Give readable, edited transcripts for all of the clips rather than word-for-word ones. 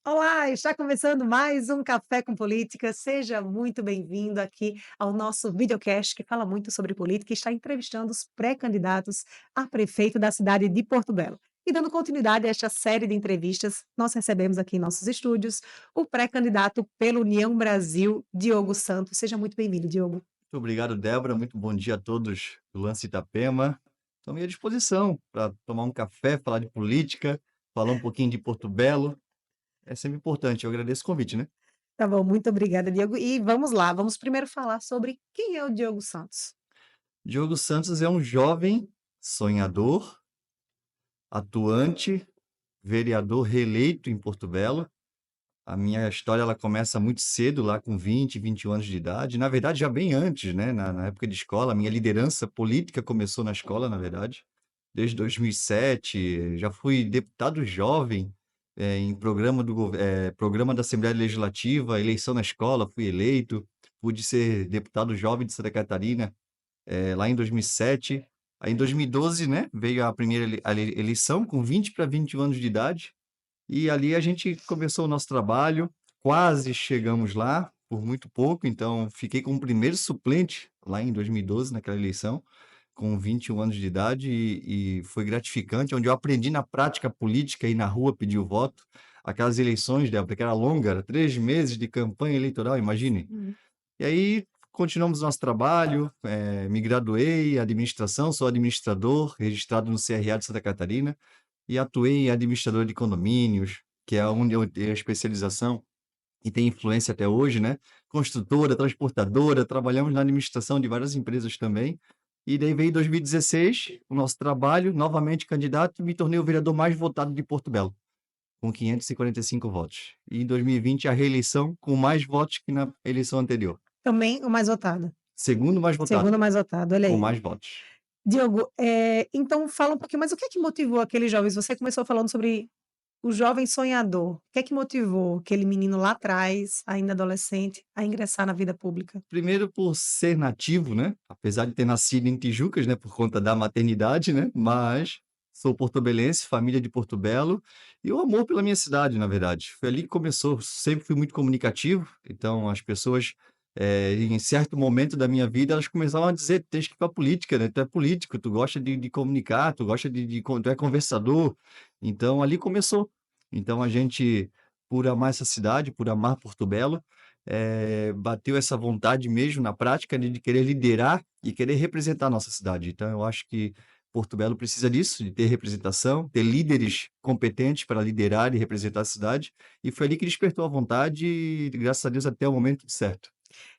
Olá, está começando mais um Café com Política. Seja muito bem-vindo aqui ao nosso videocast que fala muito sobre política e está entrevistando os pré-candidatos a prefeito da cidade de Porto Belo. E dando continuidade a esta série de entrevistas, nós recebemos aqui em nossos estúdios o pré-candidato pela União Brasil, Diogo Santos. Seja muito bem-vindo, Diogo. Muito obrigado, Débora. Muito bom dia a todos do Lance Itapema. Estou à minha disposição para tomar um café, falar de política, falar um pouquinho de Porto Belo. É sempre importante. Eu agradeço o convite, né? Tá bom, muito obrigada, Diogo. E vamos lá, vamos primeiro falar sobre quem é o Diogo Santos. Diogo Santos é um jovem sonhador, atuante, vereador reeleito em Porto Belo. A minha história ela começa muito cedo, lá com 20, 21 anos de idade. Na verdade, já bem antes, né? Na época de escola, a minha liderança política começou na escola, na verdade. Desde 2007, já fui deputado jovem em programa da Assembleia Legislativa, eleição na escola, fui eleito. Pude ser deputado jovem de Santa Catarina lá em 2007. Aí em 2012, né, veio a primeira eleição com 20 para 21 anos de idade. E ali a gente começou o nosso trabalho, quase chegamos lá, por muito pouco, então fiquei como primeiro suplente lá em 2012, naquela eleição, com 21 anos de idade, e foi gratificante, onde eu aprendi na prática política e na rua pedir o voto. Aquelas eleições, Débora, que era longa, era 3 meses de campanha eleitoral, imagine. Hum. E aí continuamos nosso trabalho, me graduei em administração, sou administrador, registrado no CRA de Santa Catarina, e atuei em administrador de condomínios, que é onde eu tenho a especialização e tenho influência até hoje, né? Construtora, transportadora, trabalhamos na administração de várias empresas também. E daí veio 2016, o nosso trabalho, novamente candidato, e me tornei o vereador mais votado de Porto Belo, com 545 votos. E em 2020, a reeleição com mais votos que na eleição anterior. Também o mais votado. Segundo mais votado, Segundo mais votado, olha com aí. mais votos. Diogo, então fala um pouquinho mais o que é que motivou aqueles jovens? Você começou falando sobre o jovem sonhador. O que é que motivou aquele menino lá atrás, ainda adolescente, a ingressar na vida pública? Primeiro por ser nativo, né, apesar de ter nascido em Tijucas, né, por conta da maternidade, né, mas sou porto-belense, família de Porto Belo, e o amor pela minha cidade, na verdade. Foi ali que começou, sempre fui muito comunicativo, então as pessoas, em certo momento da minha vida, elas começavam a dizer: "Tens que ir pra política, né, tu é político, tu gosta de comunicar, tu gosta tu é conversador". Então ali começou. Então a gente, por amar essa cidade, por amar Porto Belo, bateu essa vontade mesmo na prática, né, de querer liderar e querer representar a nossa cidade. Então eu acho que Porto Belo precisa disso, de ter representação, ter líderes competentes para liderar e representar a cidade, e foi ali que despertou a vontade e graças a Deus até o momento certo.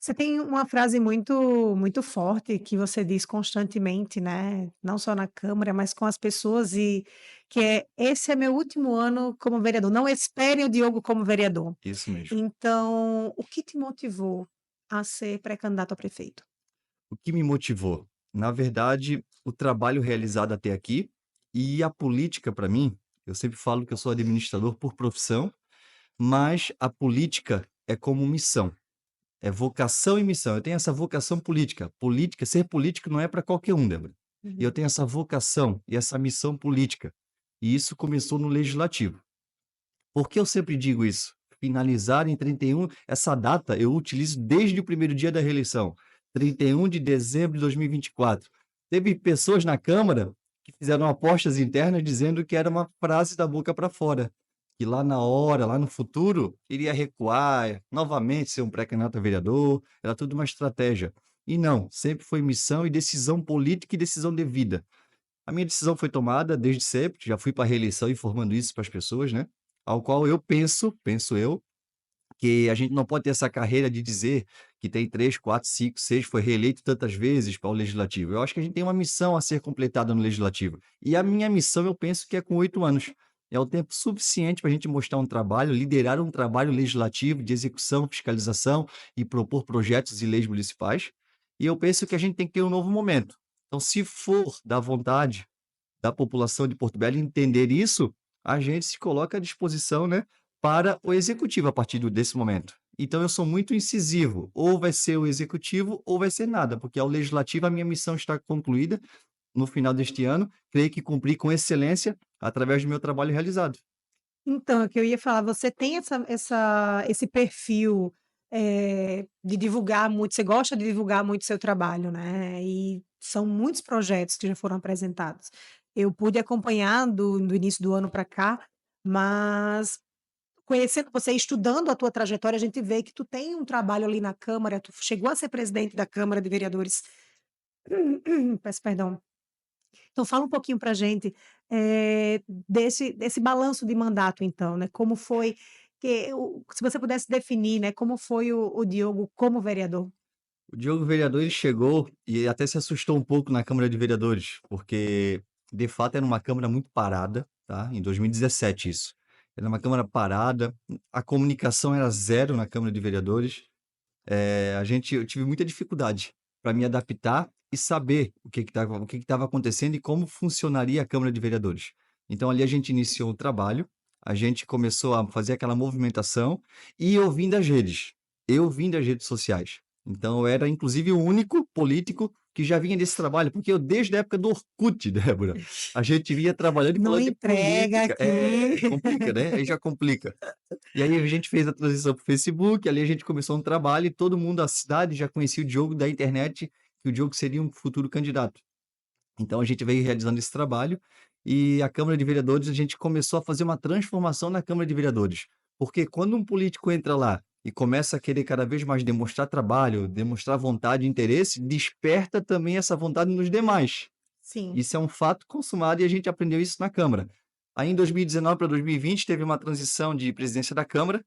Você tem uma frase muito forte que você diz constantemente, né, não só na câmara, mas com as pessoas e que é: "Esse é meu último ano como vereador, não esperem o Diogo como vereador". Isso mesmo. Então, o que te motivou a ser pré-candidato a prefeito? O que me motivou? Na verdade, o trabalho realizado até aqui e a política para mim, eu sempre falo que eu sou administrador por profissão, mas a política é como missão. É vocação e missão. Eu tenho essa vocação política. Ser político não é para qualquer um, Débora. E eu Uhum. tenho essa vocação e essa missão política. E isso começou no legislativo. Por que eu sempre digo isso? Finalizar em 31, essa data eu utilizo desde o primeiro dia da reeleição, 31 de dezembro de 2024. Teve pessoas na Câmara que fizeram apostas internas dizendo que era uma frase da boca para fora, que lá na hora, lá no futuro, iria recuar, novamente ser um pré-candidato a vereador, era tudo uma estratégia. E não, sempre foi missão e decisão política e decisão de vida. A minha decisão foi tomada desde sempre, já fui para a reeleição informando isso para as pessoas, né, ao qual eu penso eu, que a gente não pode ter essa carreira de dizer que tem 3, 4, 5, 6, foi reeleito tantas vezes para o legislativo. Eu acho que a gente tem uma missão a ser completada no legislativo. E a minha missão eu penso que é com 8 anos. É o tempo suficiente para a gente mostrar um trabalho, liderar um trabalho legislativo de execução, fiscalização e propor projetos e leis municipais. E eu penso que a gente tem que ter um novo momento. Então, se for da vontade da população de Porto Belo entender isso, a gente se coloca à disposição, né, para o executivo a partir desse momento. Então eu sou muito incisivo, ou vai ser o executivo ou vai ser nada, porque ao legislativo a minha missão está concluída no final deste ano, creio que cumpri com excelência através do meu trabalho realizado. Então, é o que eu ia falar, você tem esse perfil, de divulgar muito, você gosta de divulgar muito seu trabalho, né, e são muitos projetos que já foram apresentados. Eu pude acompanhar do início do ano para cá, mas conhecendo você, estudando a tua trajetória, a gente vê que tu tem um trabalho ali na Câmara, tu chegou a ser presidente da Câmara de Vereadores, peço perdão. Então fala um pouquinho pra gente, desse balanço de mandato então, né, como foi que o se você pudesse definir, né, como foi o Diogo como vereador? O Diogo vereador, ele chegou e até se assustou um pouco na Câmara de Vereadores, porque de fato era uma Câmara muito parada, tá? Em 2017 isso. Era uma Câmara parada, a comunicação era zero na Câmara de Vereadores. Eu tive muita dificuldade para me adaptar e saber o que estava acontecendo e como funcionaria a Câmara de Vereadores. Então ali a gente iniciou o trabalho, a gente começou a fazer aquela movimentação e eu vim das redes sociais. Então eu era inclusive o único político que já vinha desse trabalho, porque eu desde a época do Orkut, Débora, a gente vinha trabalhando e Não falando de entrega política. aqui. Complica, né? Aí já complica. E aí a gente fez a transição para o Facebook, ali a gente começou um trabalho e todo mundo da cidade já conhecia o Diogo da internet, que o Diogo seria um futuro candidato. Então a gente veio realizando esse trabalho e a Câmara de Vereadores, a gente começou a fazer uma transformação na Câmara de Vereadores. Porque quando um político entra lá e começa a querer cada vez mais demonstrar trabalho, demonstrar vontade e interesse, desperta também essa vontade nos demais. Sim. Isso é um fato consumado e a gente aprendeu isso na Câmara. Aí em 2019 para 2020 teve uma transição de presidência da Câmara,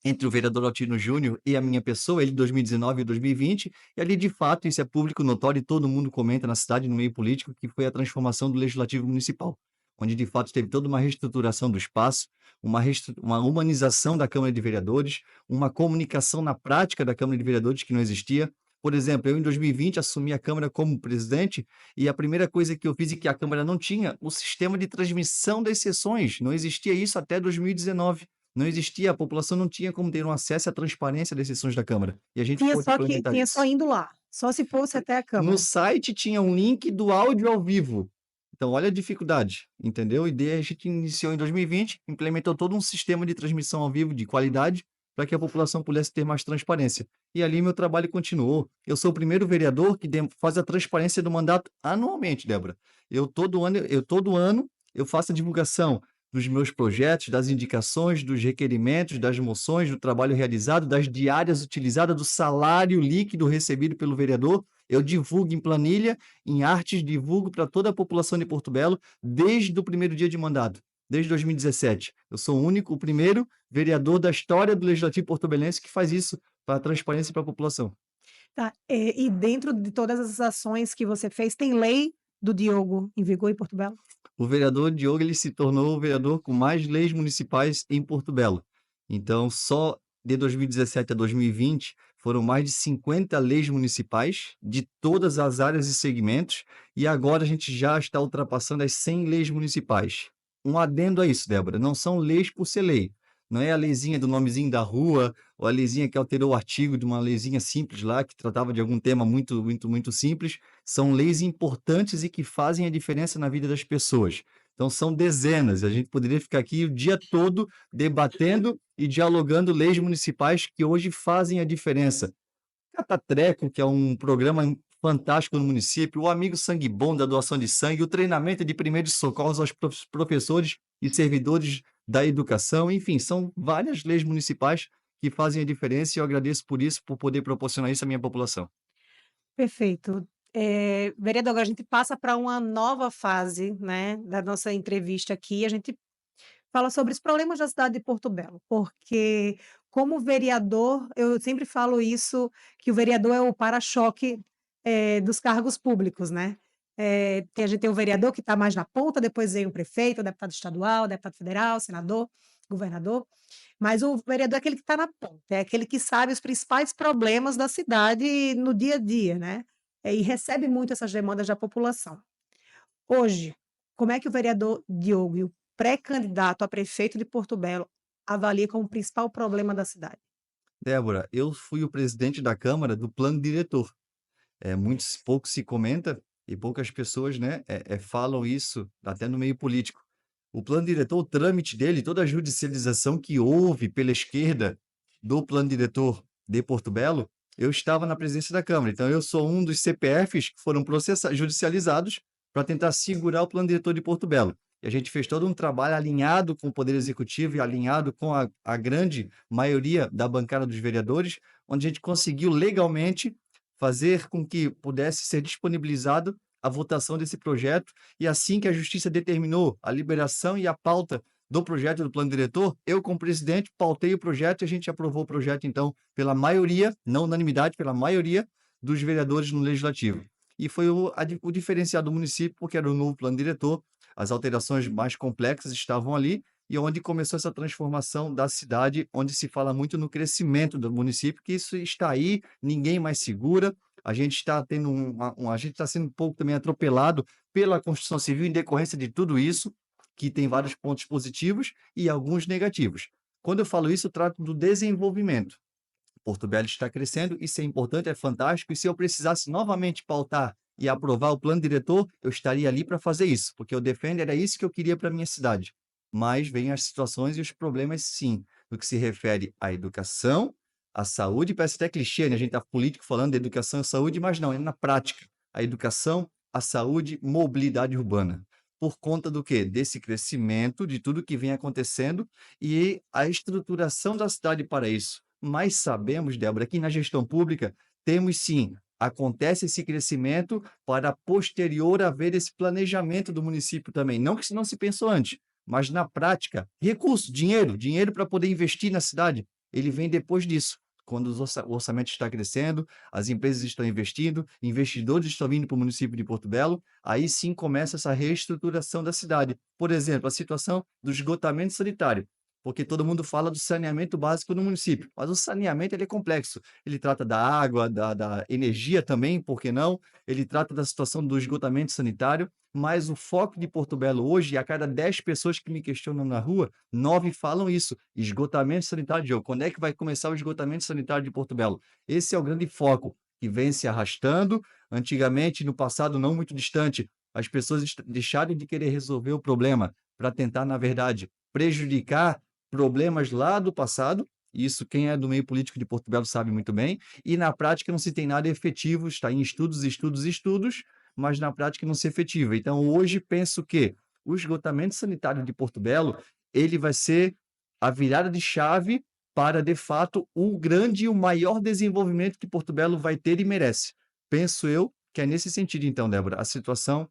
entre o vereador Altino Júnior e a minha pessoa, ele de 2019 e 2020, e ali de fato isso é público notório e todo mundo comenta na cidade, no meio político, que foi a transformação do Legislativo Municipal, onde de fato teve toda uma reestruturação do espaço, uma humanização da Câmara de Vereadores, uma comunicação na prática da Câmara de Vereadores que não existia. Por exemplo, eu em 2020 assumi a Câmara como presidente e a primeira coisa que eu fiz e que a Câmara não tinha, o sistema de transmissão das sessões, não existia isso até 2019. Não existia, a população não tinha como ter um acesso à transparência das sessões da Câmara, e a gente pôde implementar Tinha só isso. indo lá, só se fosse até a No Câmara. site tinha um link do áudio ao vivo. Então olha a dificuldade, entendeu? E daí a gente iniciou em 2020, implementou todo um sistema de transmissão ao vivo de qualidade, para que a população pudesse ter mais transparência. E ali meu trabalho continuou. Eu sou o primeiro vereador que faz a transparência do mandato anualmente, Débora. Eu todo ano eu faço a divulgação dos meus projetos, das indicações, dos requerimentos, das moções, do trabalho realizado, das diárias utilizadas, do salário líquido recebido pelo vereador. Eu divulgo em planilha, em artes, divulgo para toda a população de Porto Belo desde o primeiro dia de mandato, desde 2017. Eu sou o primeiro vereador da história do Legislativo porto-belense que faz isso para a transparência e para a população. Tá, e dentro de todas essas ações que você fez, tem lei do Diogo em vigor em Porto Belo? O vereador Diogo, ele se tornou o vereador com mais leis municipais em Porto Belo. Então, só de 2017 a 2020, foram mais de 50 leis municipais de todas as áreas e segmentos, e agora a gente já está ultrapassando as 100 leis municipais. Um adendo a isso, Débora, não são leis por ser lei. Não é a leizinha do nomezinho da rua, ou a leizinha que alterou o artigo de uma leizinha simples lá, que tratava de algum tema muito, muito, muito simples. São leis importantes e que fazem a diferença na vida das pessoas. Então, são dezenas. A gente poderia ficar aqui o dia todo debatendo e dialogando leis municipais que hoje fazem a diferença. Catatreco, que é um programa fantástico no município, o Amigo Sangue Bom da doação de sangue, o treinamento de primeiros socorros aos professores e servidores da educação, enfim, são várias leis municipais que fazem a diferença e eu agradeço por isso, por poder proporcionar isso à minha população. Perfeito. Vereador, agora a gente passa para uma nova fase, né, da nossa entrevista aqui, a gente fala sobre os problemas da cidade de Porto Belo, porque como vereador, eu sempre falo isso, que o vereador é o para-choque, dos cargos públicos, né. A gente tem o vereador que está mais na ponta, depois vem o prefeito, o deputado estadual, o deputado federal, senador, governador, mas o vereador é aquele que está na ponta, é aquele que sabe os principais problemas da cidade no dia a dia, né, e recebe muito essas demandas da população. Hoje, como é que o vereador Diogo e o pré-candidato a prefeito de Porto Belo avalia como principal problema da cidade? Débora, eu fui o presidente da Câmara do plano diretor. Pouco se comenta e poucas pessoas, né, falam isso até no meio político. O plano diretor, o trâmite dele, toda a judicialização que houve pela esquerda do plano diretor de Porto Belo, eu estava na presidência da Câmara. Então, eu sou um dos CPFs que foram judicializados para tentar segurar o plano diretor de Porto Belo. E a gente fez todo um trabalho alinhado com o Poder Executivo e alinhado com a grande maioria da bancada dos vereadores, onde a gente conseguiu legalmente fazer com que pudesse ser disponibilizado a votação desse projeto, e assim que a Justiça determinou a liberação e a pauta do projeto do plano diretor, eu, como presidente, pautei o projeto e a gente aprovou o projeto, então, pela maioria, não unanimidade, pela maioria dos vereadores no Legislativo. E foi o diferencial do município, porque era o novo plano diretor, as alterações mais complexas estavam ali, e onde começou essa transformação da cidade, onde se fala muito no crescimento do município, que isso está aí, ninguém mais segura, a gente está tendo a gente está sendo um pouco também atropelado pela Constituição Civil em decorrência de tudo isso, que tem vários pontos positivos e alguns negativos. Quando eu falo isso, eu trato do desenvolvimento. Porto Belo está crescendo, isso é importante, é fantástico, e se eu precisasse novamente pautar e aprovar o plano diretor, eu estaria ali para fazer isso, porque eu defendo, era isso que eu queria para a minha cidade. Mas vêm as situações e os problemas, sim, no que se refere à educação, à saúde, parece até clichê, né? A gente está político falando de educação e saúde, mas não, é na prática. A educação, a saúde, mobilidade urbana. Por conta do quê? Desse crescimento, de tudo que vem acontecendo e a estruturação da cidade para isso. Mas sabemos, Débora, que na gestão pública temos sim, acontece esse crescimento para posterior haver esse planejamento do município também. Não que não se pensou antes, mas na prática, recurso, dinheiro para poder investir na cidade, ele vem depois disso. Quando o orçamento está crescendo, as empresas estão investindo, investidores estão vindo para o município de Porto Belo, aí sim começa essa reestruturação da cidade. Por exemplo, a situação do esgotamento sanitário, porque todo mundo fala do saneamento básico no município, mas o saneamento ele é complexo. Ele trata da água, da energia também, por que não? Ele trata da situação do esgotamento sanitário, mas o foco de Porto Belo hoje, a cada 10 pessoas que me questionam na rua, 9 falam isso, esgotamento sanitário, Diogo. Quando é que vai começar o esgotamento sanitário de Porto Belo? Esse é o grande foco que vem se arrastando. Antigamente, no passado não muito distante, as pessoas deixaram de querer resolver o problema para tentar, na verdade, prejudicar problemas lá do passado. Isso quem é do meio político de Porto Belo sabe muito bem, e na prática não se tem nada efetivo, está em estudos, estudos, estudos, mas na prática não se efetiva. Então, hoje penso que o esgotamento sanitário de Porto Belo, ele vai ser a virada de chave para, de fato, o grande e o maior desenvolvimento que Porto Belo vai ter e merece. Penso eu que é nesse sentido, então, Débora, a situação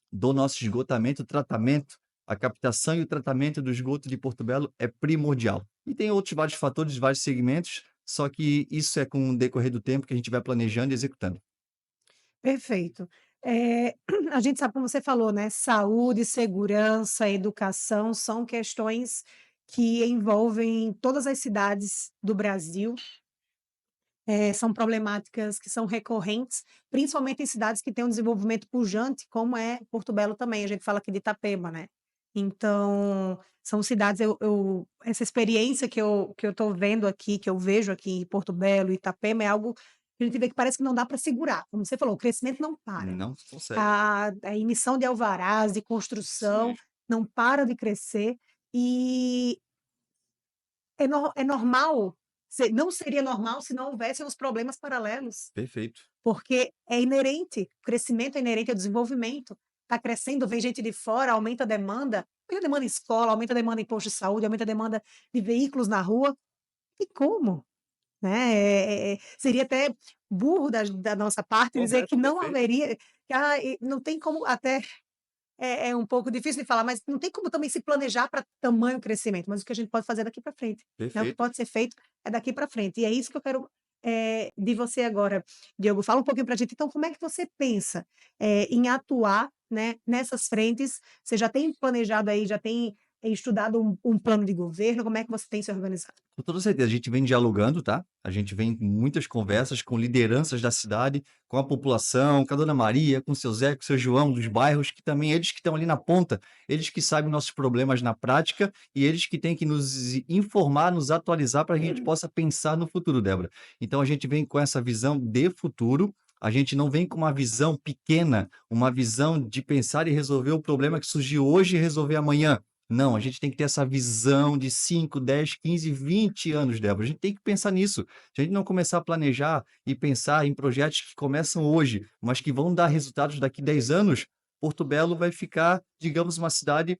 do nosso esgotamento, tratamento, a captação e o tratamento do esgoto de Porto Belo é primordial. E tem outros vários fatores, vários segmentos, só que isso é com o decorrer do tempo que a gente vai planejando e executando. Perfeito. A gente sabe, como você falou, né, saúde, segurança, educação são questões que envolvem todas as cidades do Brasil. São problemáticas que são recorrentes, principalmente em cidades que têm um desenvolvimento pujante, como é Porto Belo também, a gente fala aqui de Itapema, né. Então, são cidades eu essa experiência que eu estou vendo aqui, que eu vejo aqui em Porto Belo e Itapema, é algo que a gente vê que parece que não dá para segurar, como você falou, o crescimento não para. Não consegue. A emissão de alvarás, de Isso construção, mesmo. não para de crescer, e é normal, não seria normal se não houvessem os problemas paralelos, Perfeito. porque é inerente, o crescimento é inerente ao desenvolvimento. Está crescendo, vem gente de fora, aumenta a demanda em escola, aumenta a demanda em posto de saúde, aumenta a demanda de veículos na rua. E como? Né, seria até burro da nossa parte dizer que Correto, não perfeito. haveria, que, não tem como, até é um pouco difícil de falar, mas não tem como também se planejar para tamanho crescimento, mas o que a gente pode fazer é daqui para frente, né, o que Perfeito. pode ser feito é daqui para frente, e é isso que eu quero, de você agora. Diogo, fala um pouquinho para a gente, então, como é que você pensa, em atuar, né, nessas frentes? Você já tem planejado aí, já tem, estudado um plano de governo, como é que você tem se organizado? Com toda certeza, a gente vem dialogando, tá? A gente vem em muitas conversas com lideranças da cidade, com a população, com a Dona Maria, com o seu Zé, com o seu João, dos bairros, que também eles que estão ali na ponta, eles que sabem nossos problemas na prática e eles que têm que nos informar, nos atualizar para que a gente possa pensar no futuro, Débora. Então a gente vem com essa visão de futuro, a gente não vem com uma visão pequena, uma visão de pensar e resolver o problema que surgiu hoje e resolver amanhã. Não, a gente tem que ter essa visão de 5, 10, 15, 20 anos, Débora. A gente tem que pensar nisso. Se a gente não começar a planejar e pensar em projetos que começam hoje, mas que vão dar resultados daqui 10 anos, Porto Belo vai ficar, digamos, uma cidade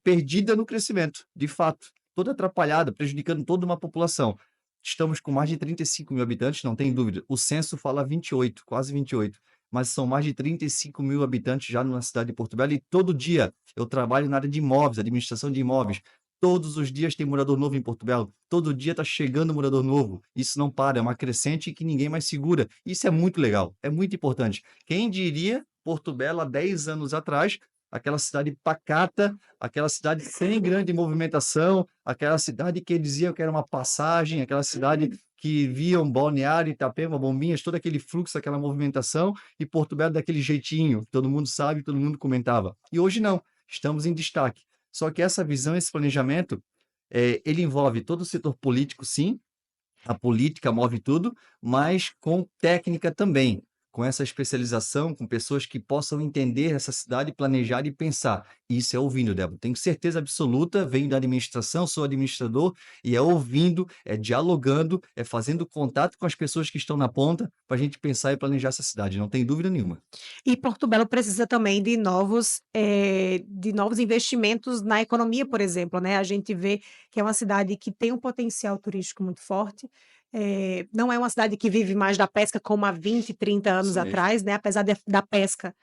perdida no crescimento, de fato, toda atrapalhada, prejudicando toda uma população. Estamos com mais de 35 mil habitantes, não tem dúvida. O censo fala 28, quase 28, mas são mais de 35 mil habitantes já na cidade de Porto Belo e todo dia eu trabalho na área de imóveis, administração de imóveis. Todos os dias tem morador novo em Porto Belo. Todo dia está chegando morador novo. Isso não para, é uma crescente que ninguém mais segura. Isso é muito legal, é muito importante. Quem diria Porto Belo há 10 anos atrás, aquela cidade pacata, aquela cidade sem grande movimentação, aquela cidade que diziam que era uma passagem, aquela cidade que viam Balneário, Itapema, Bombinhas, todo aquele fluxo, aquela movimentação, e Porto Belo daquele jeitinho, que todo mundo sabe, todo mundo comentava. E hoje não, estamos em destaque. Só que essa visão, esse planejamento, ele envolve todo o setor político, sim, a política move tudo, mas com técnica também, com essa especialização, com pessoas que possam entender essa cidade, planejar e pensar. Isso é ouvindo, Débora. Tenho certeza absoluta, venho da administração, sou administrador, e é ouvindo, é dialogando, é fazendo contato com as pessoas que estão na ponta para a gente pensar e planejar essa cidade, não tem dúvida nenhuma. E Porto Belo precisa também de novos investimentos na economia, por exemplo, né, a gente vê que é uma cidade que tem um potencial turístico muito forte, não é uma cidade que vive mais da pesca como há 20, 30 anos Isso mesmo. atrás, né, apesar da pesca,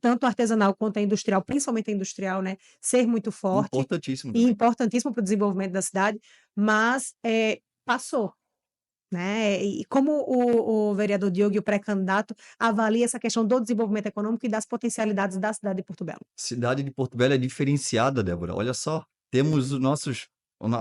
tanto artesanal quanto a industrial, principalmente a industrial, né, ser muito forte Importantíssimo e também. importantíssimo para o desenvolvimento da cidade, mas, passou. Né, e como o vereador Diogo e o pré-candidato avalia essa questão do desenvolvimento econômico e das potencialidades da cidade de Porto Belo? Cidade de Porto Velho é diferenciada, Débora. Olha só, temos os nossos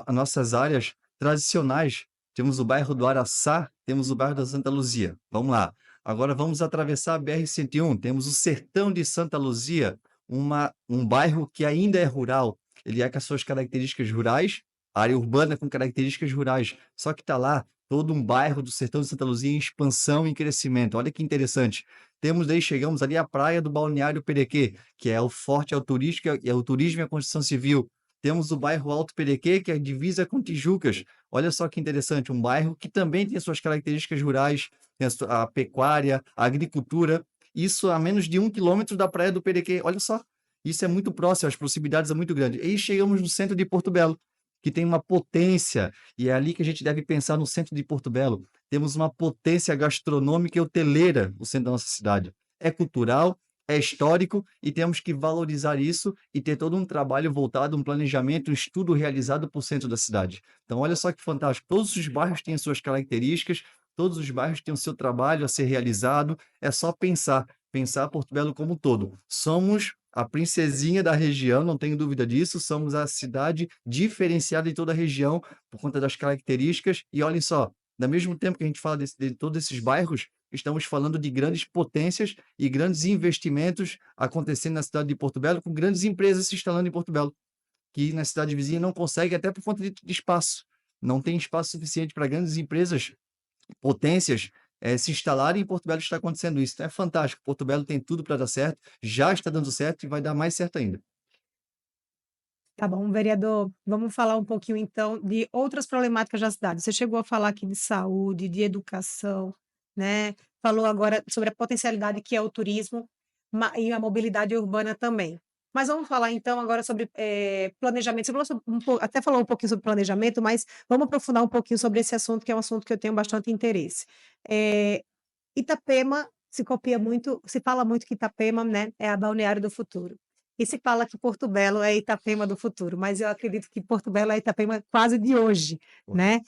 as nossas áreas tradicionais. Temos o bairro do Araçá, temos o bairro da Santa Luzia. Vamos lá. Agora vamos atravessar a BR-101. Temos o Sertão de Santa Luzia, um bairro que ainda é rural. Ele é com as suas características rurais, área urbana com características rurais. Só que está lá todo um bairro do Sertão de Santa Luzia em expansão e em crescimento. Olha que interessante. Temos aí, chegamos ali à praia do Balneário Perequê, que é o forte ao turístico, é o turismo e a construção civil. Temos o bairro Alto Perequê, que é a divisa com Tijucas. Olha só que interessante, um bairro que também tem suas características rurais, tem a pecuária, a agricultura, isso a menos de 1 quilômetro da praia do Perequê. Olha só, isso é muito próximo, as proximidades são muito grandes. E aí chegamos no centro de Porto Belo, que tem uma potência, e é ali que a gente deve pensar no centro de Porto Belo. Temos uma potência gastronômica e hoteleira no centro da nossa cidade. É cultural, é histórico e temos que valorizar isso e ter todo um trabalho voltado, um planejamento, um estudo realizado para o centro da cidade. Então, olha só que fantástico. Todos os bairros têm as suas características, todos os bairros têm o seu trabalho a ser realizado. É só pensar, pensar Porto Belo como um todo. Somos a princesinha da região, não tenho dúvida disso. Somos a cidade diferenciada em toda a região por conta das características. E olhem só, ao mesmo tempo que a gente fala de todos esses bairros, estamos falando de grandes potências e grandes investimentos acontecendo na cidade de Porto Belo, com grandes empresas se instalando em Porto Belo, que na cidade vizinha não consegue, até por conta de espaço. Não tem espaço suficiente para grandes empresas, potências, se instalarem, em Porto Belo está acontecendo isso. Então é fantástico. Porto Belo tem tudo para dar certo, já está dando certo e vai dar mais certo ainda. Tá bom, vereador, vamos falar um pouquinho então de outras problemáticas da cidade. Você chegou a falar aqui de saúde, de educação, né, falou agora sobre a potencialidade que é o turismo, e a mobilidade urbana também. Mas vamos falar então agora sobre, planejamento. Você falou sobre até falou um pouquinho sobre planejamento, mas vamos aprofundar um pouquinho sobre esse assunto, que é um assunto que eu tenho bastante interesse. Eh, Itapema se fala muito que Itapema, né, é a balneário do futuro. E se fala que Porto Belo é Itapema do futuro, mas eu acredito que Porto Belo é Itapema quase de hoje, né.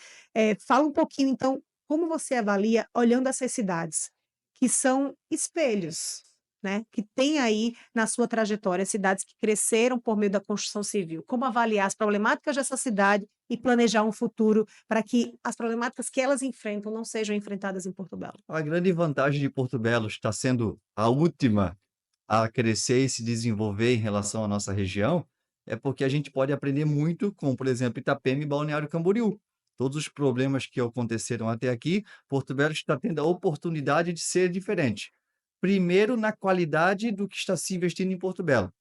Fala um pouquinho então, como você avalia olhando essas cidades, que são espelhos, né, que tem aí na sua trajetória cidades que cresceram por meio da construção civil. Como avaliar as problemáticas dessa cidade e planejar um futuro para que as problemáticas que elas enfrentam não sejam enfrentadas em Porto Belo? A grande vantagem de Porto Belo está sendo a última a crescer e se desenvolver em relação à nossa região, é porque a gente pode aprender muito com, por exemplo, Itapema e Balneário Camboriú. Todos os problemas que aconteceram até aqui, Porto Belo está tendo a oportunidade de ser diferente. Primeiro, na qualidade do que está se investindo em Porto Belo.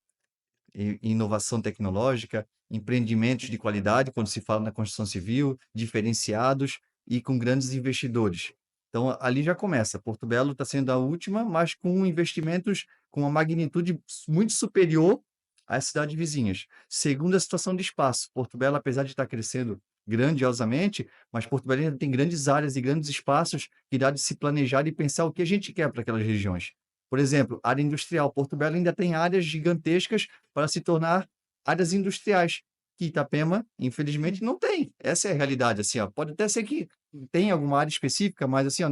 inovação tecnológica, empreendimentos de qualidade, quando se fala na construção civil, diferenciados e com grandes investidores. Então, ali já começa. Porto Belo está sendo a última, mas com investimentos com uma magnitude muito superior às cidades vizinhas. Segundo, a situação de espaço. Porto Belo, apesar de estar crescendo grandiosamente, mas Porto Belo ainda tem grandes áreas e grandes espaços que dá de se planejar e pensar o que a gente quer para aquelas regiões. Por exemplo, área industrial. Porto Belo ainda tem áreas gigantescas para se tornar áreas industriais, que Itapema, infelizmente, não tem. Essa é a realidade, assim, ó. Pode até ser que tenha alguma área específica, mas assim, ó,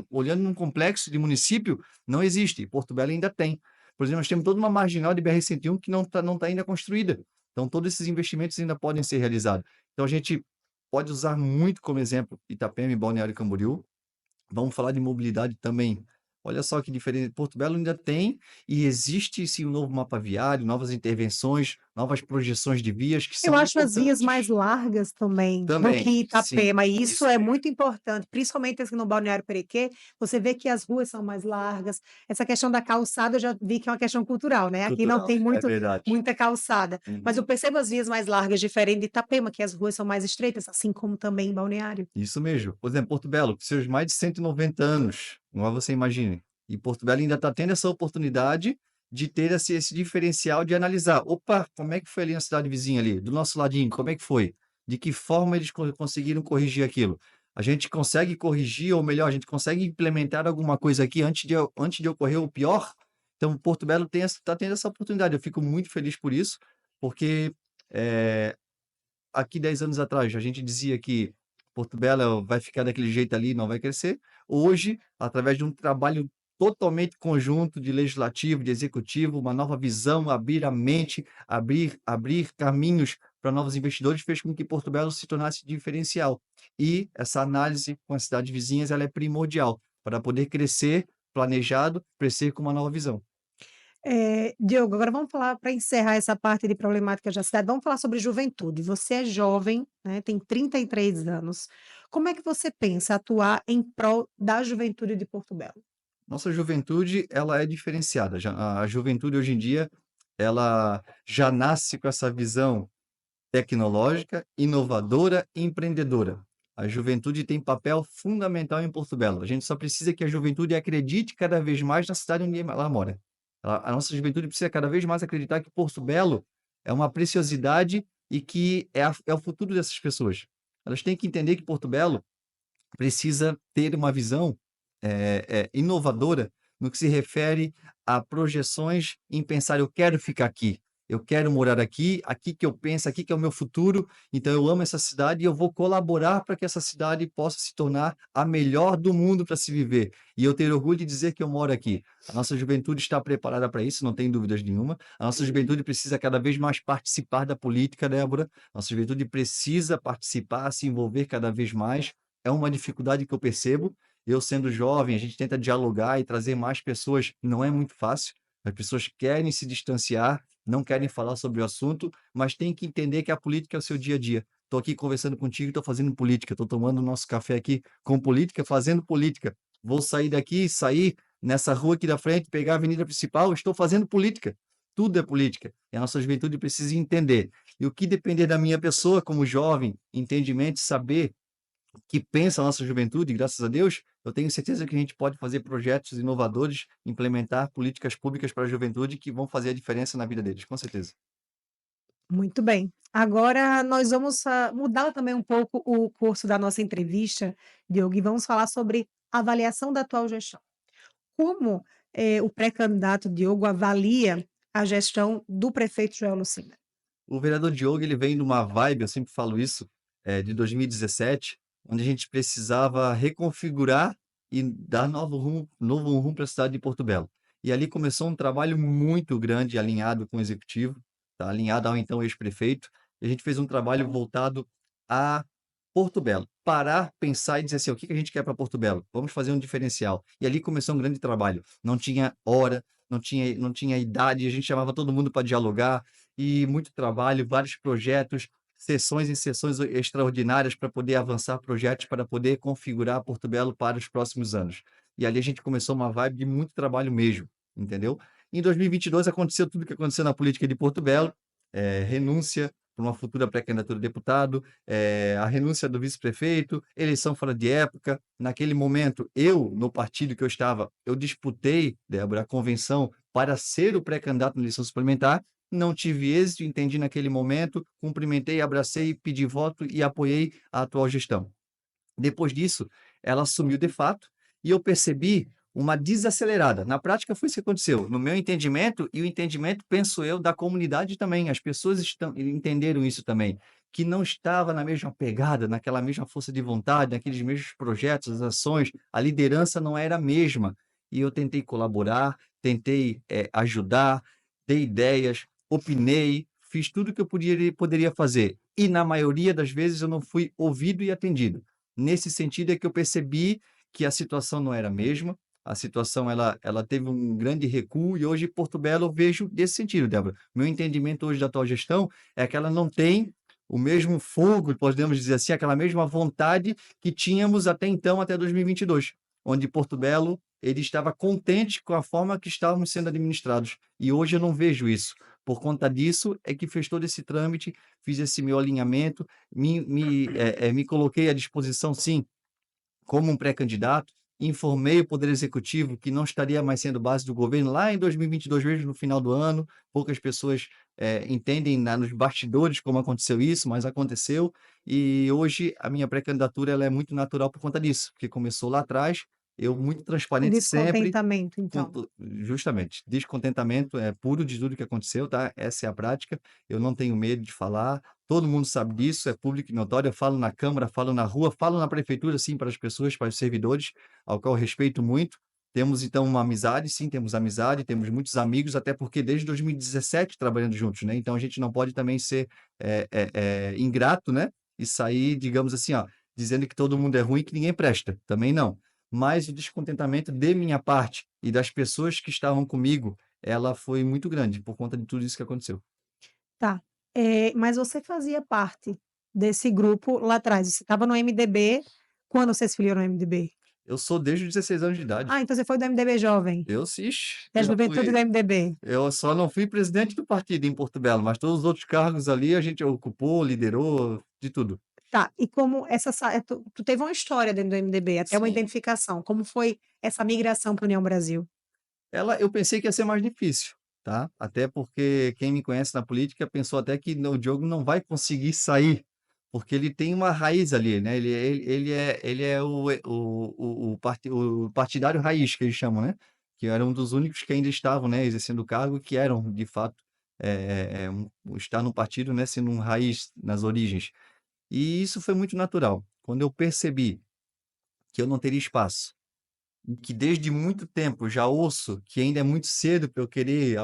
olhando num complexo de município, não existe. Porto Belo ainda tem. Por exemplo, nós temos toda uma marginal de BR-101 que não tá ainda construída. Então, todos esses investimentos ainda podem ser realizados. Então, a gente pode usar muito como exemplo Itapema e Balneário Camboriú. Vamos falar de mobilidade também. Olha só que diferente. Porto Belo ainda tem e existe sim um novo mapa viário, novas intervenções, novas projeções de vias que Eu são acho as vias mais importantes. largas também do Também, que sim, Itapema, e isso isso é mesmo. muito importante, principalmente assim no Balneário Perequê, você vê que as ruas são mais largas, essa questão da calçada eu já vi que é uma questão cultural, né, aqui não Cultural, tem é muito verdade. muita calçada, mas eu Uhum. percebo as vias mais largas diferente de Itapema, que as ruas são mais estreitas, assim como também em Balneário. Isso mesmo. Por exemplo, Porto Belo, com seus mais de 190 anos, igual você imagine. E Porto Belo ainda está tendo essa oportunidade de ter esse diferencial de analisar. Opa, como é que foi ali na cidade vizinha ali? Do nosso ladinho, como é que foi? De que forma eles conseguiram corrigir aquilo? A gente consegue corrigir, ou melhor, a gente consegue implementar alguma coisa aqui antes de ocorrer o pior? Então, Porto Belo está tendo essa oportunidade. Eu fico muito feliz por isso, porque eh, aqui 10 anos atrás, a gente dizia que Porto Belo vai ficar daquele jeito ali, não vai crescer. Hoje, através de um trabalho totalmente conjunto de legislativo, de executivo, uma nova visão, abrir a mente, abrir caminhos para novos investidores, fez com que Porto Belo se tornasse diferencial. E essa análise com as cidades vizinhas, ela é primordial para poder crescer planejado, crescer com uma nova visão. Diogo, agora vamos falar para encerrar essa parte de problemáticas da cidade, vamos falar sobre juventude. Você é jovem, né, tem 33 anos. Como é que você pensa atuar em prol da juventude de Porto Belo? Nossa juventude, ela é diferenciada. A juventude hoje em dia, ela já nasce com essa visão tecnológica, inovadora e empreendedora. A juventude tem papel fundamental em Porto Belo. A gente só precisa que a juventude acredite cada vez mais na cidade onde ela mora. A nossa juventude precisa cada vez mais acreditar que Porto Belo é uma preciosidade e que é o futuro dessas pessoas. Elas têm que entender que Porto Belo precisa ter uma visão inovadora no que se refere a projeções em pensar: eu quero ficar aqui, eu quero morar aqui, aqui que eu penso, aqui que é o meu futuro, então eu amo essa cidade e eu vou colaborar para que essa cidade possa se tornar a melhor do mundo para se viver. E eu ter orgulho de dizer que eu moro aqui. A nossa juventude está preparada para isso, não tem dúvidas nenhuma. A nossa juventude precisa cada vez mais participar da política, Débora. Nossa juventude precisa participar, se envolver cada vez mais. É uma dificuldade que eu percebo. Eu sendo jovem, a gente tenta dialogar e trazer mais pessoas, não é muito fácil. As pessoas querem se distanciar, não querem falar sobre o assunto, mas tem que entender que a política é o seu dia a dia. Estou aqui conversando contigo, estou fazendo política, estou tomando nosso café aqui com política, fazendo política. Vou sair daqui, sair nessa rua aqui da frente, pegar a avenida principal, estou fazendo política. Tudo é política. E a nossa juventude precisa entender. E o que depender da minha pessoa como jovem, entendimento, saber que pensa a nossa juventude, graças a Deus, eu tenho certeza que a gente pode fazer projetos inovadores, implementar políticas públicas para a juventude que vão fazer a diferença na vida deles, com certeza. Muito bem. Agora nós vamos, mudar também um pouco o curso da nossa entrevista, Diogo, e vamos falar sobre avaliação da atual gestão. Como, o pré-candidato Diogo avalia a gestão do prefeito Joel Lucena? O vereador Diogo, ele vem numa vibe, eu sempre falo isso, de 2017, onde a gente precisava reconfigurar e dar novo rumo para a cidade de Porto Belo. E ali começou um trabalho muito grande, alinhado com o executivo, tá? Alinhado ao então ex-prefeito, e a gente fez um trabalho voltado a Porto Belo. Parar, pensar e dizer assim: o que que a gente quer para Porto Belo? Vamos fazer um diferencial. E ali começou um grande trabalho. Não tinha hora, não tinha idade, a gente chamava todo mundo para dialogar, e muito trabalho, vários projetos, sessões e sessões extraordinárias para poder avançar projetos, para poder configurar Porto Belo para os próximos anos. E ali a gente começou uma vibe de muito trabalho mesmo, entendeu? Em 2022 aconteceu tudo o que aconteceu na política de Porto Belo, renúncia para uma futura pré-candidatura a deputado, a renúncia do vice-prefeito, eleição fora de época. Naquele momento, eu, no partido que eu estava, eu disputei, Débora, a convenção para ser o pré-candidato na eleição suplementar, não tive êxito, entendi naquele momento, cumprimentei, abracei, pedi voto e apoiei a atual gestão. Depois disso, ela assumiu de fato e eu percebi uma desacelerada. Na prática, foi isso que aconteceu. No meu entendimento e o entendimento, penso eu, da comunidade também. As pessoas entenderam isso também, que não estava na mesma pegada, naquela mesma força de vontade, naqueles mesmos projetos, as ações, a liderança não era a mesma. E eu tentei colaborar, tentei ajudar, dei ideias, opinei, fiz tudo que eu poderia fazer. E na maioria das vezes eu não fui ouvido e atendido. Nesse sentido é que eu percebi que a situação não era a mesma, a situação ela teve um grande recuo e hoje Porto Belo eu vejo desse sentido, Débora. Meu entendimento hoje da atual gestão é que ela não tem o mesmo fogo, podemos dizer assim, aquela mesma vontade que tínhamos até então, até 2022, onde Porto Belo ele estava contente com a forma que estávamos sendo administrados. E hoje eu não vejo isso. Por conta disso é que fez todo esse trâmite, fiz esse meu alinhamento, me coloquei à disposição, sim, como um pré-candidato, informei o Poder Executivo que não estaria mais sendo base do governo lá em 2022, mesmo no final do ano. Poucas pessoas entendem nos bastidores como aconteceu isso, mas aconteceu. E hoje a minha pré-candidatura ela é muito natural por conta disso, porque começou lá atrás, eu muito Um transparente sempre, descontentamento, então. justamente, descontentamento é puro de tudo que aconteceu, tá? Essa é a prática. Eu não tenho medo de falar. Todo mundo sabe disso, é público e notório. Eu falo na Câmara, falo na rua, falo na prefeitura, sim, para as pessoas, para os servidores, ao qual eu respeito muito. Temos, então, uma amizade, sim, temos amizade, temos muitos amigos, até porque desde 2017 trabalhando juntos, né? Então, a gente não pode também ser ingrato, né? E sair, digamos assim, ó, dizendo que todo mundo é ruim e que ninguém presta. Também não. Mas o descontentamento de minha parte e das pessoas que estavam comigo, ela foi muito grande por conta de tudo isso que aconteceu. Tá. Mas você fazia parte desse grupo lá atrás, você estava no MDB, quando você se filiou no MDB? Eu sou desde os 16 anos de Ah, idade. então você foi do MDB jovem, da Já juventude do fui. MDB. Eu só não fui presidente do partido em Porto Belo, mas todos os outros cargos ali a gente ocupou, liderou, de tudo. Tá, e como tu teve uma história dentro do MDB, até uma Sim. identificação, como foi essa migração para União Brasil? Eu pensei que ia ser mais difícil, tá? Até porque quem me conhece na política pensou até que o Diogo não vai conseguir sair, porque ele tem uma raiz ali, né? Ele é o partidário raiz, que eles chamam, né? Que era um dos únicos que ainda estavam, né, exercendo o cargo, que eram, de fato, estar no partido, né, sendo um raiz nas origens. E isso foi muito natural. Quando eu percebi que eu não teria espaço e que desde muito tempo já ouço que ainda é muito cedo para eu querer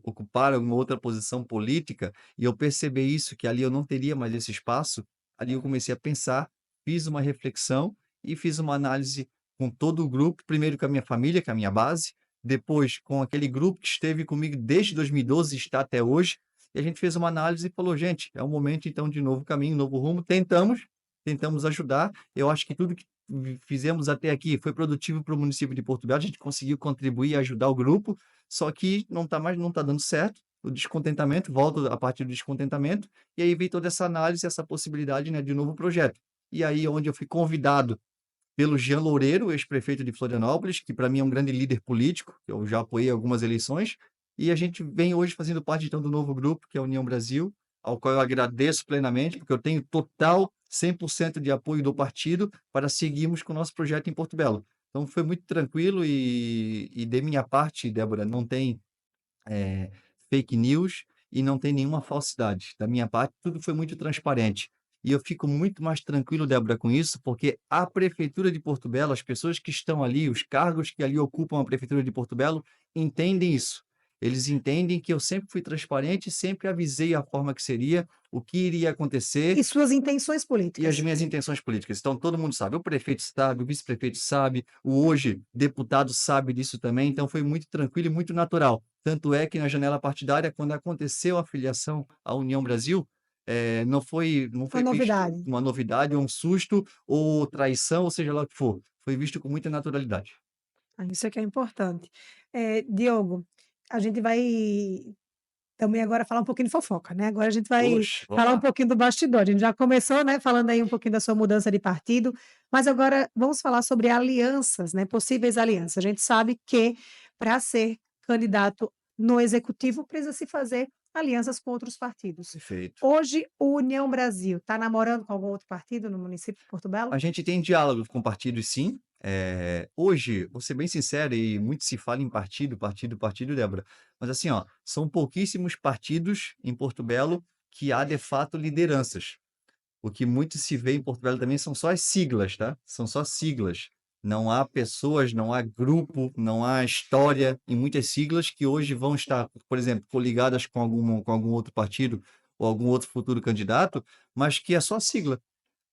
ocupar alguma outra posição política, e eu perceber isso, que ali eu não teria mais esse espaço, ali eu comecei a pensar, fiz uma reflexão e fiz uma análise com todo o grupo, primeiro com a minha família, que é a minha base, depois com aquele grupo que esteve comigo desde 2012 e está até hoje, e a gente fez uma análise e falou, gente, é o momento então de novo caminho, novo rumo, tentamos ajudar, eu acho que tudo que fizemos até aqui foi produtivo para o município de Porto Belo, a gente conseguiu contribuir e ajudar o grupo, só que não está dando certo, o descontentamento, volto a partir do descontentamento, e aí veio toda essa análise, essa possibilidade, né, de um novo projeto. E aí onde eu fui convidado pelo Jean Loureiro, ex-prefeito de Florianópolis, que para mim é um grande líder político, eu já apoiei algumas eleições, e a gente vem hoje fazendo parte então do novo grupo, que é a União Brasil, ao qual eu agradeço plenamente, porque eu tenho total 100% de apoio do partido para seguirmos com o nosso projeto em Porto Belo. Então foi muito tranquilo e de minha parte, Débora, não tem eh, fake news e não tem nenhuma falsidade. Da minha parte, tudo foi muito transparente. E eu fico muito mais tranquilo, Débora, com isso, porque a Prefeitura de Porto Belo, as pessoas que estão ali, os cargos que ali ocupam a Prefeitura de Porto Belo, entendem isso. Eles entendem que eu sempre fui transparente, sempre avisei a forma que seria, o que iria acontecer E suas intenções e as políticas? minhas intenções políticas. Então, todo mundo sabe, o prefeito sabe, o vice-prefeito sabe, o hoje deputado sabe disso também, então foi muito tranquilo e muito natural. Tanto é que na janela partidária, quando aconteceu a filiação à União Brasil, não Uma foi visto novidade. uma novidade, ou um susto, ou traição, ou seja lá o que for. Foi visto com muita naturalidade. Isso é que é importante. Diogo, a gente vai também agora falar um pouquinho de fofoca, né, agora a gente vai Oxe, vamos falar um lá. pouquinho do bastidor. A gente já começou, né, falando aí um pouquinho da sua mudança de partido, mas agora vamos falar sobre alianças, né, possíveis alianças. A gente sabe que para ser candidato no executivo precisa se fazer alianças com outros partidos. Perfeito. Hoje, o União Brasil está namorando com algum outro partido no município de Porto Belo? A gente tem diálogo com partidos sim. Hoje, vou ser bem sincero, e muito se fala em partido, partido, partido, Débora, mas assim, ó, são pouquíssimos partidos em Porto Belo que há de fato lideranças. O que muito se vê em Porto Belo também são só as siglas, tá? São só siglas. Não há pessoas, não há grupo, não há história em muitas siglas que hoje vão estar, por exemplo, coligadas com algum outro partido ou algum outro futuro candidato, mas que é só sigla,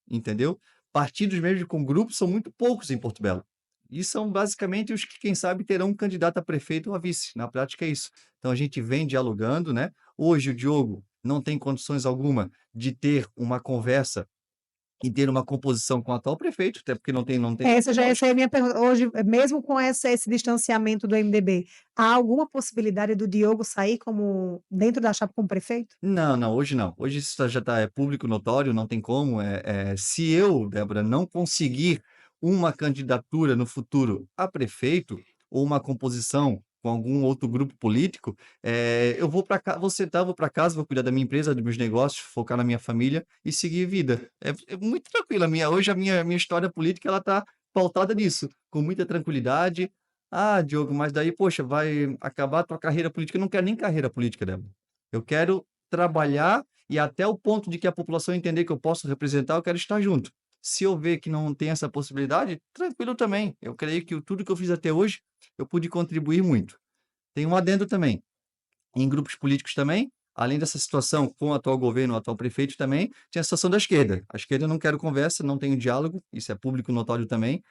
entendeu? Partidos mesmo com grupos são muito poucos em Porto Belo. E são basicamente os que, quem sabe, terão um candidato a prefeito ou a vice. Na prática é isso. Então a gente vem dialogando, né? Hoje o Diogo não tem condições alguma de ter uma conversa e ter uma composição com o atual prefeito, até porque não Essa tem já essa lógica. é a minha pergunta. Hoje, mesmo com esse distanciamento do MDB, há alguma possibilidade do Diogo sair como dentro da chapa como prefeito? Não, não, hoje não. Hoje isso já está é público notório, não tem como. Se eu, Débora, não conseguir uma candidatura no futuro a prefeito ou uma composição com algum outro grupo político, eu vou para cá, vou sentar, vou para casa, vou cuidar da minha empresa, dos meus negócios, focar na minha família e seguir vida. É muito tranquilo. Hoje a minha história política ela está pautada nisso, com muita tranquilidade. Ah, Diogo, mas daí, poxa, vai acabar a tua carreira política. Eu não quero nem carreira política, Débora. Eu quero trabalhar e até o ponto de que a população entender que eu posso representar, eu quero estar junto. Se eu ver que não tem essa possibilidade, tranquilo também. Eu creio que tudo que eu fiz até hoje, eu pude contribuir muito. Tem um adendo também, em grupos políticos também, além dessa situação com o atual governo, o atual prefeito também, tinha a situação da esquerda. A esquerda eu não quero conversa, não tenho diálogo, isso é público notório também,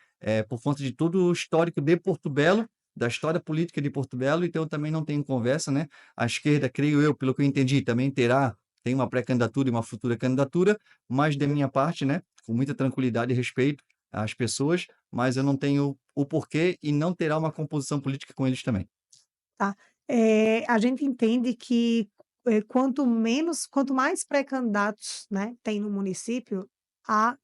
por conta de todo o histórico de Porto Belo, da história política de Porto Belo, então eu também não tenho conversa, né? A esquerda, creio eu, pelo que eu entendi, também tem uma pré-candidatura e uma futura candidatura, mas da minha parte, né, com muita tranquilidade e respeito às pessoas, mas eu não tenho o porquê e não terá uma composição política com eles também. Tá. A gente entende que, quanto mais pré-candidatos, né, tem no município, há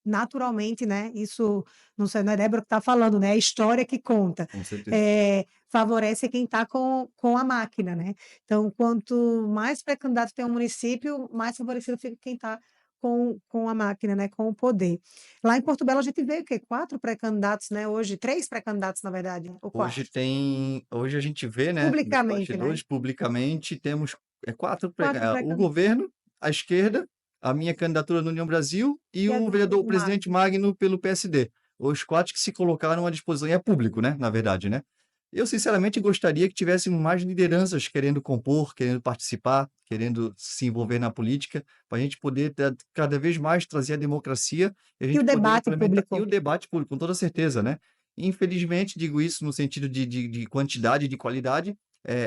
naturalmente, né, isso não sei, não é Débora que está falando, né, é a história que conta. Com certeza. Favorece quem está com a máquina, né. Então, quanto mais pré-candidatos tem um município, mais favorecido fica quem está com a máquina, né, com o poder. Lá em Porto Belo a gente vê o quê? 4 pré-candidatos, né, hoje, 3 pré-candidatos na verdade, ou 4? Hoje a gente vê, né, nos Publicamente, né, bastidores, publicamente, temos, 4 4 o pré-candidatos. governo, a esquerda, a minha candidatura no União Brasil e E a o do vereador, o o presidente Magno. Magno pelo PSD. Os 4 que se colocaram à disposição e é público, né, na verdade, né. Eu sinceramente gostaria que tivéssemos mais lideranças querendo compor, querendo participar, querendo se envolver na política, para a gente poder cada vez mais trazer a democracia e a E o gente poder debate implementar público? e o debate público, com toda certeza, né. Infelizmente, digo isso no sentido de quantidade e de qualidade,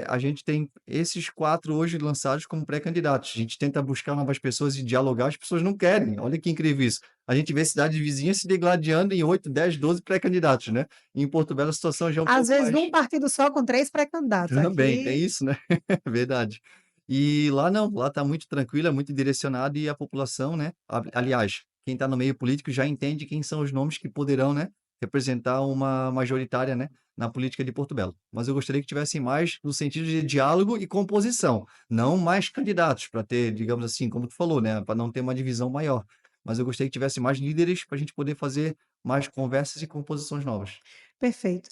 a gente tem esses 4 hoje lançados como pré-candidatos. A gente tenta buscar novas pessoas e dialogar, as pessoas não querem. Olha que incrível isso. A gente vê cidades vizinhas se degladiando em 8, 10, 12 pré-candidatos, né. E em Porto Belo a situação já é um Às pouco vezes mais num partido só com 3 pré-candidatos, também, tem aqui isso, né. Verdade. E lá não, lá está muito tranquilo, é muito direcionado e a população, né, aliás, quem está no meio político já entende quem são os nomes que poderão, né, representar uma majoritária, né, na política de Porto Belo. Mas eu gostaria que tivessem mais no sentido de diálogo e composição, não mais candidatos para ter, digamos assim, como tu falou, né, para não ter uma divisão maior. Mas eu gostaria que tivesse mais líderes para a gente poder fazer mais conversas e composições novas. perfeito.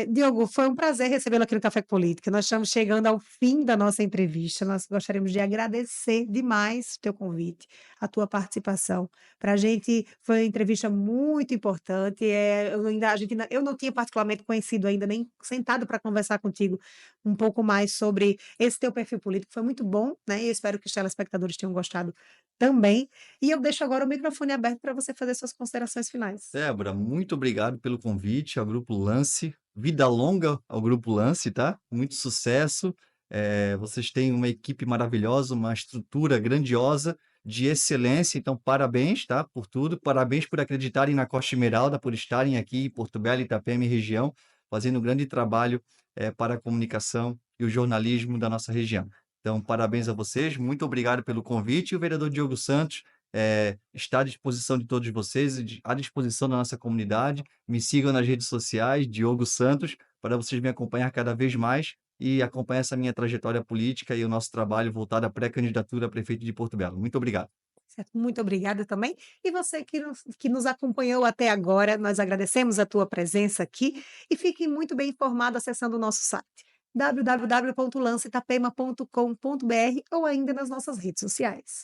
Diogo, foi um prazer recebê-lo aqui no Café com Política. Nós estamos chegando ao fim da nossa entrevista. Nós gostaríamos de agradecer demais o teu convite, a tua participação. Para a gente foi uma entrevista muito importante. Eu não tinha particularmente conhecido ainda, nem sentado para conversar contigo um pouco mais sobre esse teu perfil político. Foi muito bom, né? E eu espero que os telespectadores tenham gostado também. E eu deixo agora o microfone aberto para você fazer suas considerações finais. Débora, muito obrigado pelo convite ao Grupo Lance. Vida longa ao Grupo Lance, tá? Muito sucesso. Vocês têm uma equipe maravilhosa, uma estrutura grandiosa, de excelência. Então, parabéns, tá? Por tudo. Parabéns por acreditarem na Costa Esmeralda, por estarem aqui em Porto Belo, Itapema e região. fazendo um grande trabalho, para a comunicação e o jornalismo da nossa região. Então, parabéns a vocês, muito obrigado pelo convite e o vereador Diogo Santos, está à disposição de todos vocês e à disposição da nossa comunidade. Me sigam nas redes sociais, Diogo Santos, para vocês me acompanhar cada vez mais e acompanhar essa minha trajetória política e o nosso trabalho voltado à pré-candidatura a prefeito de Porto Belo. Muito obrigado. Certo, muito obrigada também. E você que nos acompanhou até agora, nós agradecemos a tua presença aqui e fique muito bem informado acessando o nosso site www.lanceitapema.com.br ou ainda nas nossas redes sociais.